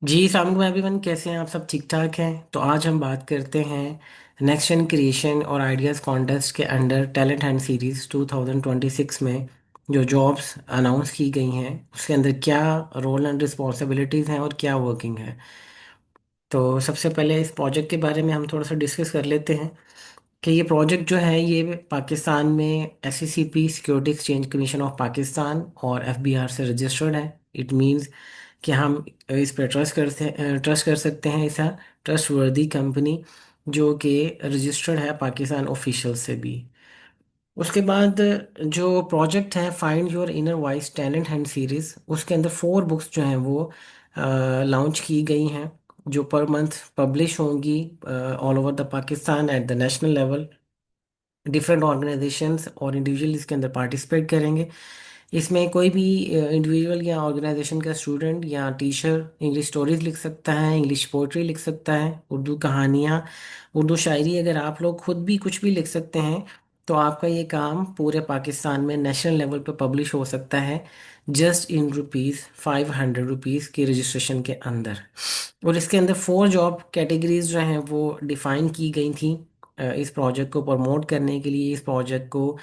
जी सामने में एवरीवन, कैसे हैं आप? सब ठीक ठाक हैं? तो आज हम बात करते हैं नेक्स्ट जन क्रिएशन और आइडियाज़ कॉन्टेस्ट के अंडर टैलेंट हंट सीरीज़ 2026 में जो जॉब्स अनाउंस की गई हैं उसके अंदर क्या रोल एंड रिस्पॉन्सिबिलिटीज़ हैं और क्या वर्किंग है। तो सबसे पहले इस प्रोजेक्ट के बारे में हम थोड़ा सा डिस्कस कर लेते हैं कि ये प्रोजेक्ट जो है ये पाकिस्तान में SECP security exchange commission of Pakistan और FBR से रजिस्टर्ड है। इट मींस कि हम इस पर ट्रस्ट कर सकते हैं। ऐसा ट्रस्ट वर्दी कंपनी जो कि रजिस्टर्ड है पाकिस्तान ऑफिशियल से भी। उसके बाद जो प्रोजेक्ट है find your inner voice talent Hunt series, उसके अंदर 4 बुक्स जो हैं वो लॉन्च की गई हैं जो पर मंथ पब्लिश होंगी all over the Pakistan at the national level. Different organisations और इंडिविजुअल इसके अंदर पार्टिसिपेट करेंगे। इसमें कोई भी इंडिविजुअल या ऑर्गेनाइजेशन का स्टूडेंट या टीचर इंग्लिश स्टोरीज लिख सकता है, इंग्लिश पोइट्री लिख सकता है, उर्दू कहानियाँ, उर्दू शायरी। अगर आप लोग खुद भी कुछ भी लिख सकते हैं तो आपका ये काम पूरे पाकिस्तान में नेशनल लेवल पे पब्लिश हो सकता है जस्ट इन ₹500 की रजिस्ट्रेशन के अंदर। और इसके अंदर 4 जॉब कैटेगरीज जो हैं वो डिफाइन की गई थी इस प्रोजेक्ट को प्रमोट करने के लिए, इस प्रोजेक्ट को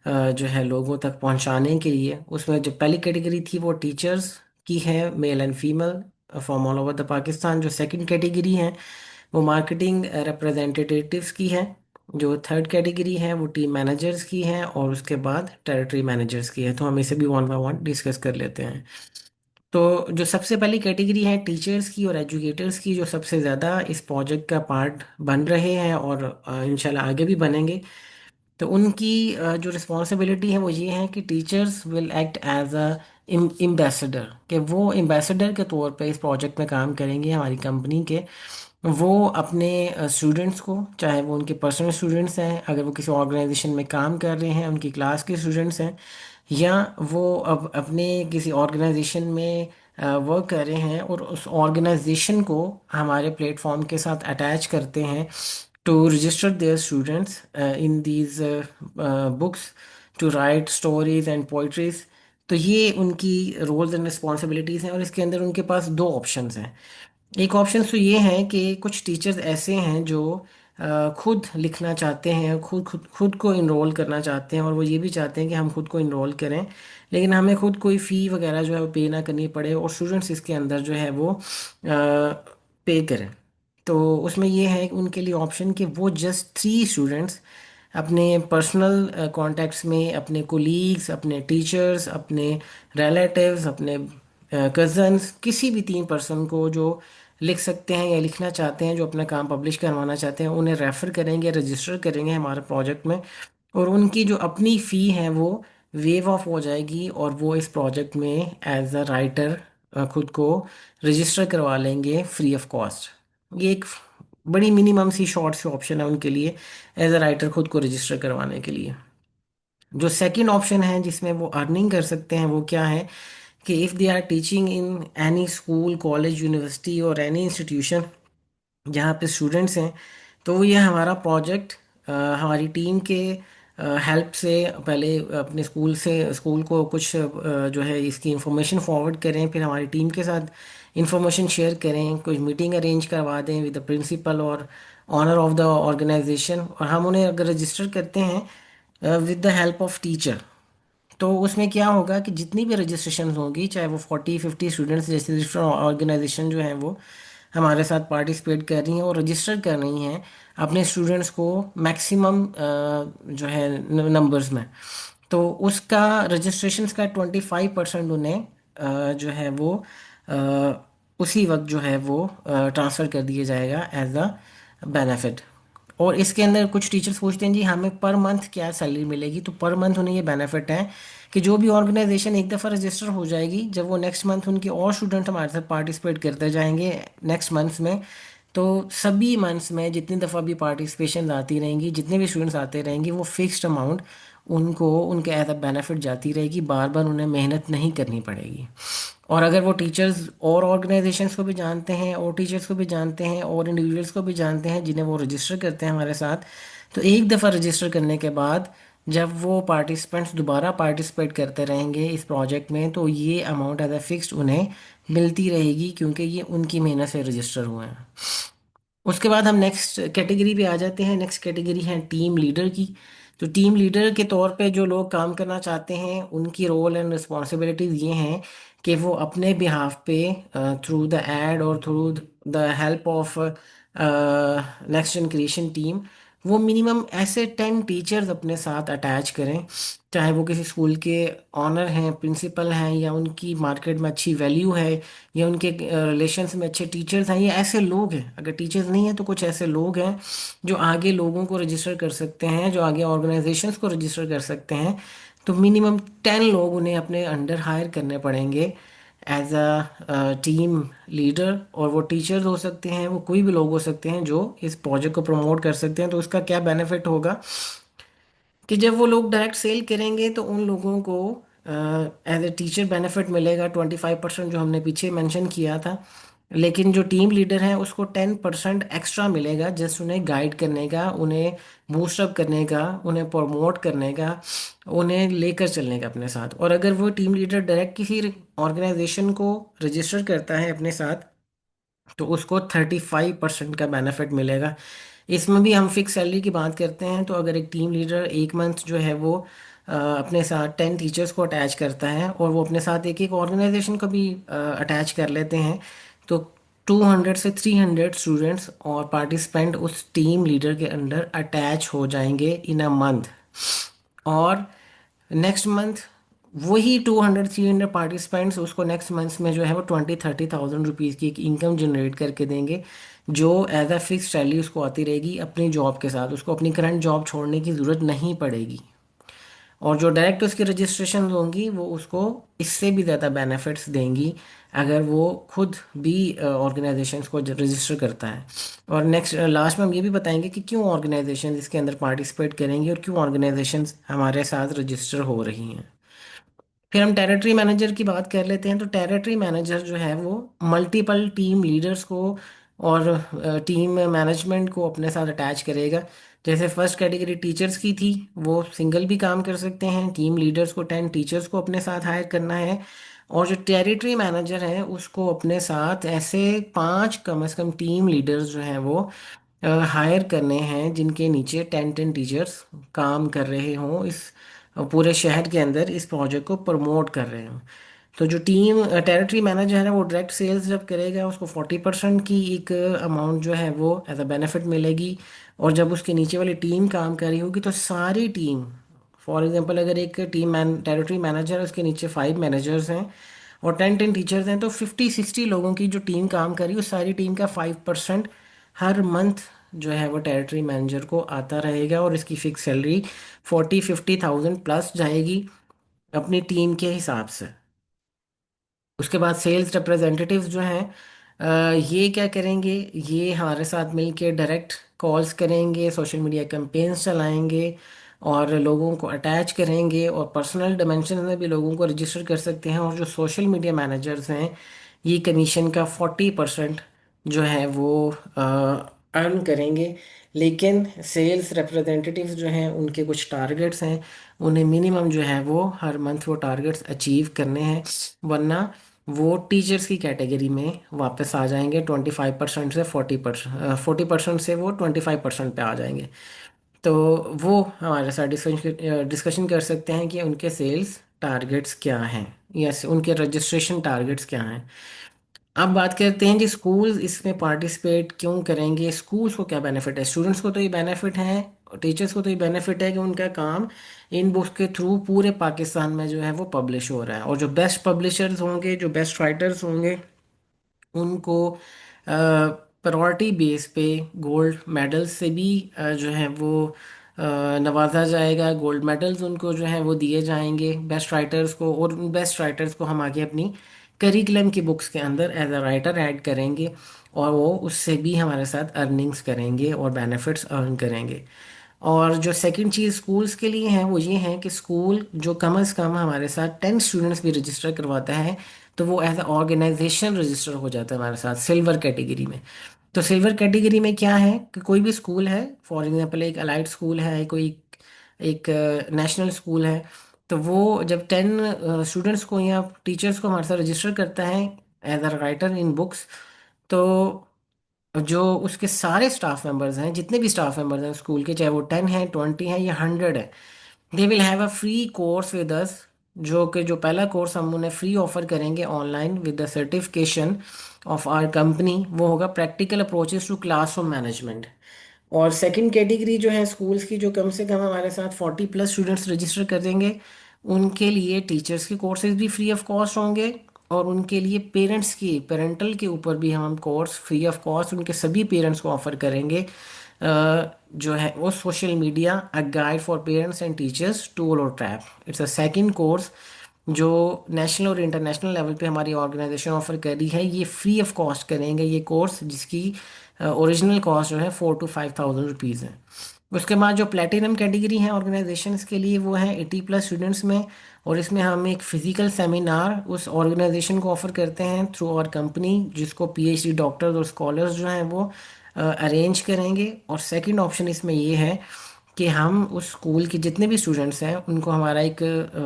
जो है लोगों तक पहुंचाने के लिए। उसमें जो पहली कैटेगरी थी वो टीचर्स की है, male and female from all over the Pakistan. जो सेकंड कैटेगरी है वो मार्केटिंग रिप्रेजेंटेटिव्स की है। जो थर्ड कैटेगरी है वो टीम मैनेजर्स की है और उसके बाद टेरिटरी मैनेजर्स की है। तो हम इसे भी वन बाय वन डिस्कस कर लेते हैं। तो जो सबसे पहली कैटेगरी है टीचर्स की और एजुकेटर्स की, जो सबसे ज़्यादा इस प्रोजेक्ट का पार्ट बन रहे हैं और इंशाल्लाह आगे भी बनेंगे। तो उनकी जो रिस्पॉन्सिबिलिटी है वो ये है कि teachers will act as a ambassador, कि वो एम्बेसडर के तौर पे इस प्रोजेक्ट में काम करेंगे हमारी कंपनी के। वो अपने स्टूडेंट्स को, चाहे वो उनके पर्सनल स्टूडेंट्स हैं, अगर वो किसी ऑर्गेनाइजेशन में काम कर रहे हैं, उनकी क्लास के स्टूडेंट्स हैं, या वो अब अपने किसी ऑर्गेनाइजेशन में वर्क कर रहे हैं और उस ऑर्गेनाइजेशन को हमारे प्लेटफॉर्म के साथ अटैच करते हैं to register their students in these books to write stories and poetries. तो ये उनकी रोल्स एंड रिस्पॉन्सिबिलिटीज़ हैं और इसके अंदर उनके पास 2 ऑप्शंस हैं। एक ऑप्शन तो ये है कि कुछ टीचर्स ऐसे हैं जो खुद लिखना चाहते हैं, खुद खुद खुद को इनरोल करना चाहते हैं और वो ये भी चाहते हैं कि हम खुद को इनरोल करें, लेकिन हमें खुद कोई फ़ी वगैरह जो है वो पे ना करनी पड़े और स्टूडेंट्स इसके अंदर जो है वो पे करें। तो उसमें ये है कि उनके लिए ऑप्शन कि वो जस्ट 3 स्टूडेंट्स अपने पर्सनल कॉन्टैक्ट्स में, अपने कोलीग्स, अपने टीचर्स, अपने रिलेटिव्स, अपने कज़न्स, किसी भी 3 पर्सन को जो लिख सकते हैं या लिखना चाहते हैं, जो अपना काम पब्लिश करवाना चाहते हैं, उन्हें रेफ़र करेंगे, रजिस्टर करेंगे हमारे प्रोजेक्ट में। और उनकी जो अपनी फ़ी है वो वेव ऑफ हो जाएगी और वो इस प्रोजेक्ट में एज अ राइटर खुद को रजिस्टर करवा लेंगे फ्री ऑफ कॉस्ट। ये एक बड़ी मिनिमम सी शॉर्ट सी ऑप्शन है उनके लिए एज अ राइटर खुद को रजिस्टर करवाने के लिए। जो सेकंड ऑप्शन है जिसमें वो अर्निंग कर सकते हैं वो क्या है कि if they are teaching in any school, college, university और एनी इंस्टीट्यूशन जहाँ पे स्टूडेंट्स हैं, तो ये हमारा प्रोजेक्ट हमारी टीम के हेल्प से पहले अपने स्कूल को कुछ जो है इसकी इंफॉर्मेशन फॉरवर्ड करें, फिर हमारी टीम के साथ इंफॉर्मेशन शेयर करें, कुछ मीटिंग अरेंज करवा दें विद द प्रिंसिपल और ऑनर ऑफ द ऑर्गेनाइजेशन, और हम उन्हें अगर रजिस्टर करते हैं with the help of teacher. तो उसमें क्या होगा कि जितनी भी रजिस्ट्रेशन होगी, चाहे वो 40-50 स्टूडेंट्स जैसे डिफरेंट ऑर्गेनाइजेशन जो हैं वो हमारे साथ पार्टिसिपेट कर रही हैं और रजिस्टर कर रही हैं अपने स्टूडेंट्स को मैक्सिमम जो है नंबर्स में, तो उसका रजिस्ट्रेशन का 25% उन्हें जो है वो अ, उसी वक्त जो है वो ट्रांसफ़र कर दिया जाएगा एज अ बेनिफिट। और इसके अंदर कुछ टीचर्स पूछते हैं जी हमें पर मंथ क्या सैलरी मिलेगी, तो पर मंथ उन्हें ये बेनिफिट है कि जो भी ऑर्गेनाइजेशन एक दफ़ा रजिस्टर हो जाएगी, जब वो नेक्स्ट मंथ उनके और स्टूडेंट हमारे साथ पार्टिसिपेट करते जाएंगे नेक्स्ट मंथ्स में, तो सभी मंथ्स में जितनी दफ़ा भी पार्टिसिपेशन आती रहेंगी, जितने भी स्टूडेंट्स आते रहेंगे, वो फिक्स्ड अमाउंट उनको उनके एज अ बेनिफिट जाती रहेगी, बार बार उन्हें मेहनत नहीं करनी पड़ेगी। और अगर वो टीचर्स और ऑर्गेनाइजेशंस को भी जानते हैं और टीचर्स को भी जानते हैं और इंडिविजुअल्स को भी जानते हैं जिन्हें वो रजिस्टर करते हैं हमारे साथ, तो एक दफ़ा रजिस्टर करने के बाद जब वो पार्टिसिपेंट्स दोबारा पार्टिसिपेट करते रहेंगे इस प्रोजेक्ट में, तो ये अमाउंट एज अ फिक्स्ड उन्हें मिलती रहेगी, क्योंकि ये उनकी मेहनत से रजिस्टर हुए हैं। उसके बाद हम नेक्स्ट कैटेगरी पे आ जाते हैं। नेक्स्ट कैटेगरी है टीम लीडर की। तो टीम लीडर के तौर पे जो लोग काम करना चाहते हैं, उनकी रोल एंड रिस्पॉन्सिबिलिटीज़ ये हैं कि वो अपने बिहाफ पे थ्रू द एड और through the help of next जन क्रिएशन टीम, वो मिनिमम ऐसे 10 टीचर्स अपने साथ अटैच करें, चाहे वो किसी स्कूल के ऑनर हैं, प्रिंसिपल हैं, या उनकी मार्केट में अच्छी वैल्यू है, या उनके रिलेशंस में अच्छे टीचर्स हैं। ये ऐसे लोग हैं, अगर टीचर्स नहीं हैं तो कुछ ऐसे लोग हैं जो आगे लोगों को रजिस्टर कर सकते हैं, जो आगे ऑर्गेनाइजेशंस को रजिस्टर कर सकते हैं। तो मिनिमम 10 लोग उन्हें अपने अंडर हायर करने पड़ेंगे एज अ टीम लीडर। और वो टीचर्स हो सकते हैं, वो कोई भी लोग हो सकते हैं जो इस प्रोजेक्ट को प्रमोट कर सकते हैं। तो उसका क्या बेनिफिट होगा कि जब वो लोग डायरेक्ट सेल करेंगे तो उन लोगों को एज ए टीचर बेनिफिट मिलेगा 25% जो हमने पीछे मेंशन किया था। लेकिन जो टीम लीडर है उसको 10% एक्स्ट्रा मिलेगा, जस्ट उन्हें गाइड करने का, उन्हें बूस्टअप करने का, उन्हें प्रमोट करने का, उन्हें लेकर चलने का अपने साथ। और अगर वो टीम लीडर डायरेक्ट किसी ऑर्गेनाइजेशन को रजिस्टर करता है अपने साथ, तो उसको 35% का बेनिफिट मिलेगा। इसमें भी हम फिक्स सैलरी की बात करते हैं। तो अगर एक टीम लीडर एक मंथ जो है वो अपने साथ 10 टीचर्स को अटैच करता है, और वो अपने साथ एक एक ऑर्गेनाइजेशन को भी अटैच कर लेते हैं, तो 200 से 300 स्टूडेंट्स और पार्टिसिपेंट उस टीम लीडर के अंडर अटैच हो जाएंगे इन अ मंथ। और नेक्स्ट मंथ वही 200 300 पार्टिसिपेंट्स उसको नेक्स्ट मंथ में जो है वो 20 30 थाउजेंड रुपीज़ की एक इनकम जनरेट करके देंगे, जो एज अ फिक्स सैलरी उसको आती रहेगी अपनी जॉब के साथ। उसको अपनी करंट जॉब छोड़ने की ज़रूरत नहीं पड़ेगी। और जो डायरेक्ट उसकी रजिस्ट्रेशन होंगी वो उसको इससे भी ज़्यादा बेनिफिट्स देंगी, अगर वो खुद भी ऑर्गेनाइजेशंस को रजिस्टर करता है। और नेक्स्ट लास्ट में हम ये भी बताएंगे कि क्यों ऑर्गेनाइजेशन इसके अंदर पार्टिसिपेट करेंगी और क्यों ऑर्गेनाइजेशंस हमारे साथ रजिस्टर हो रही हैं। फिर हम टेरिटरी मैनेजर की बात कर लेते हैं। तो टेरिटरी मैनेजर जो है वो मल्टीपल टीम लीडर्स को और टीम मैनेजमेंट को अपने साथ अटैच करेगा। जैसे फर्स्ट कैटेगरी टीचर्स की थी, वो सिंगल भी काम कर सकते हैं। टीम लीडर्स को 10 टीचर्स को अपने साथ हायर करना है। और जो टेरिटरी मैनेजर है उसको अपने साथ ऐसे 5 कम से कम टीम लीडर्स जो हैं वो हायर करने हैं, जिनके नीचे 10 10 टीचर्स काम कर रहे हों, इस पूरे शहर के अंदर इस प्रोजेक्ट को प्रमोट कर रहे हों। तो जो टीम टेरिटरी मैनेजर है वो डायरेक्ट सेल्स जब करेगा, उसको 40% की एक अमाउंट जो है वो एज अ बेनिफिट मिलेगी। और जब उसके नीचे वाली टीम काम कर रही होगी तो सारी टीम, फॉर एग्जांपल अगर एक टीम टेरिटरी मैनेजर है, उसके नीचे 5 मैनेजर्स हैं और 10 10 टीचर्स हैं, तो 50 60 लोगों की जो टीम काम कर रही है उस सारी टीम का 5% हर मंथ जो है वो टेरिटरी मैनेजर को आता रहेगा। और इसकी फिक्स सैलरी 40 50 थाउजेंड प्लस जाएगी अपनी टीम के हिसाब से। उसके बाद सेल्स रिप्रेजेंटेटिव्स जो हैं ये क्या करेंगे, ये हमारे साथ मिलके डायरेक्ट कॉल्स करेंगे, सोशल मीडिया कैंपेन्स चलाएंगे, और लोगों को अटैच करेंगे, और पर्सनल डिमेंशन में भी लोगों को रजिस्टर कर सकते हैं। और जो सोशल मीडिया मैनेजर्स हैं, ये कमीशन का 40% जो है वो अर्न करेंगे। लेकिन सेल्स रिप्रेजेंटेटिव्स जो हैं उनके कुछ टारगेट्स हैं, उन्हें मिनिमम जो है वो हर मंथ वो टारगेट्स अचीव करने हैं, वरना वो टीचर्स की कैटेगरी में वापस आ जाएंगे। 25% से 40%, 40% से वो 25% पे आ जाएंगे। तो वो हमारे साथ डिस्कशन कर सकते हैं कि उनके सेल्स टारगेट्स क्या हैं, या उनके रजिस्ट्रेशन टारगेट्स क्या हैं। अब बात करते हैं कि स्कूल्स इसमें पार्टिसिपेट क्यों करेंगे, स्कूल्स को क्या बेनिफिट है। स्टूडेंट्स को तो ये बेनिफिट है, टीचर्स को तो ये बेनिफिट है कि उनका काम इन बुक्स के थ्रू पूरे पाकिस्तान में जो है वो पब्लिश हो रहा है। और जो बेस्ट पब्लिशर्स होंगे, जो बेस्ट राइटर्स होंगे, उनको प्रायोरिटी बेस पे गोल्ड मेडल से भी जो है वो नवाजा जाएगा। गोल्ड मेडल्स उनको जो है वो दिए जाएंगे बेस्ट राइटर्स को। और उन बेस्ट राइटर्स को हम आगे अपनी करिकुलम की बुक्स के अंदर एज अ राइटर ऐड करेंगे, और वो उससे भी हमारे साथ अर्निंग्स करेंगे और बेनिफिट्स अर्न करेंगे। और जो सेकंड चीज़ स्कूल्स के लिए है वो ये है कि स्कूल जो कम से कम हमारे साथ 10 स्टूडेंट्स भी रजिस्टर करवाता है, तो वो एज अ ऑर्गेनाइजेशन रजिस्टर हो जाता है हमारे साथ सिल्वर कैटेगरी में। तो सिल्वर कैटेगरी में क्या है कि कोई भी स्कूल है, फॉर एग्जांपल एक अलाइड स्कूल है, कोई एक नेशनल स्कूल है। तो वो जब 10 स्टूडेंट्स को या टीचर्स को हमारे साथ रजिस्टर करता है as a writer in books, तो जो उसके सारे स्टाफ मेंबर्स हैं, जितने भी स्टाफ मेंबर्स हैं स्कूल के, चाहे वो 10 हैं, 20 हैं या 100 है, they will have a free course with us. जो पहला कोर्स हम उन्हें फ्री ऑफर करेंगे online with the certification of our company, वो होगा practical approaches to classroom management. और सेकंड कैटेगरी जो है स्कूल्स की, जो कम से कम हमारे साथ 40+ स्टूडेंट्स रजिस्टर करेंगे, उनके लिए टीचर्स के कोर्सेज भी फ्री ऑफ कॉस्ट होंगे। और उनके लिए पेरेंट्स की पेरेंटल के ऊपर भी हम कोर्स फ्री ऑफ कॉस्ट उनके सभी पेरेंट्स को ऑफर करेंगे। जो है वो social media a guide for parents and teachers tool और trap, it's a second course जो नेशनल और इंटरनेशनल लेवल पे हमारी ऑर्गेनाइजेशन ऑफर कर रही है। ये फ्री ऑफ कॉस्ट करेंगे ये कोर्स, जिसकी ओरिजिनल कॉस्ट जो है 4 to 5 thousand रुपीज़ है। उसके बाद जो प्लेटिनम कैटेगरी है ऑर्गेनाइजेशन के लिए, वो है 80+ स्टूडेंट्स में। और इसमें हम एक फिजिकल सेमिनार उस ऑर्गेनाइजेशन को ऑफर करते हैं थ्रू आवर कंपनी, जिसको PhD डॉक्टर्स और स्कॉलर्स जो हैं वो अरेंज करेंगे। और सेकंड ऑप्शन इसमें ये है कि हम उस स्कूल के जितने भी स्टूडेंट्स हैं उनको हमारा एक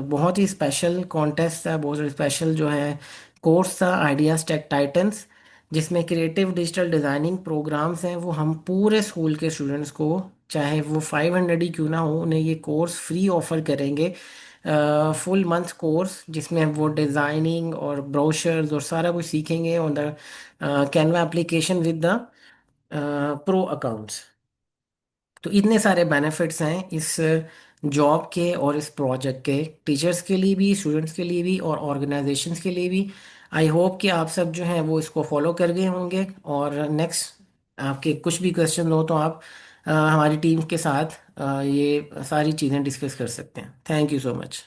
बहुत ही स्पेशल कॉन्टेस्ट था, बहुत स्पेशल जो है कोर्स था, आइडियाज टेक टाइटन्स, जिसमें क्रिएटिव डिजिटल डिज़ाइनिंग प्रोग्राम्स हैं, वो हम पूरे स्कूल के स्टूडेंट्स को, चाहे वो 500 ही क्यों ना हो, उन्हें ये कोर्स फ्री ऑफर करेंगे। फुल मंथ कोर्स जिसमें वो डिज़ाइनिंग और ब्रोशर्स और सारा कुछ सीखेंगे on the Canva application with the pro accounts. तो इतने सारे बेनिफिट्स हैं इस जॉब के और इस प्रोजेक्ट के, टीचर्स के लिए भी, स्टूडेंट्स के लिए भी और ऑर्गेनाइजेशंस के लिए भी। आई होप कि आप सब जो हैं वो इसको फॉलो कर गए होंगे। और नेक्स्ट आपके कुछ भी क्वेश्चन हो तो आप हमारी टीम के साथ ये सारी चीज़ें डिस्कस कर सकते हैं। Thank you so much.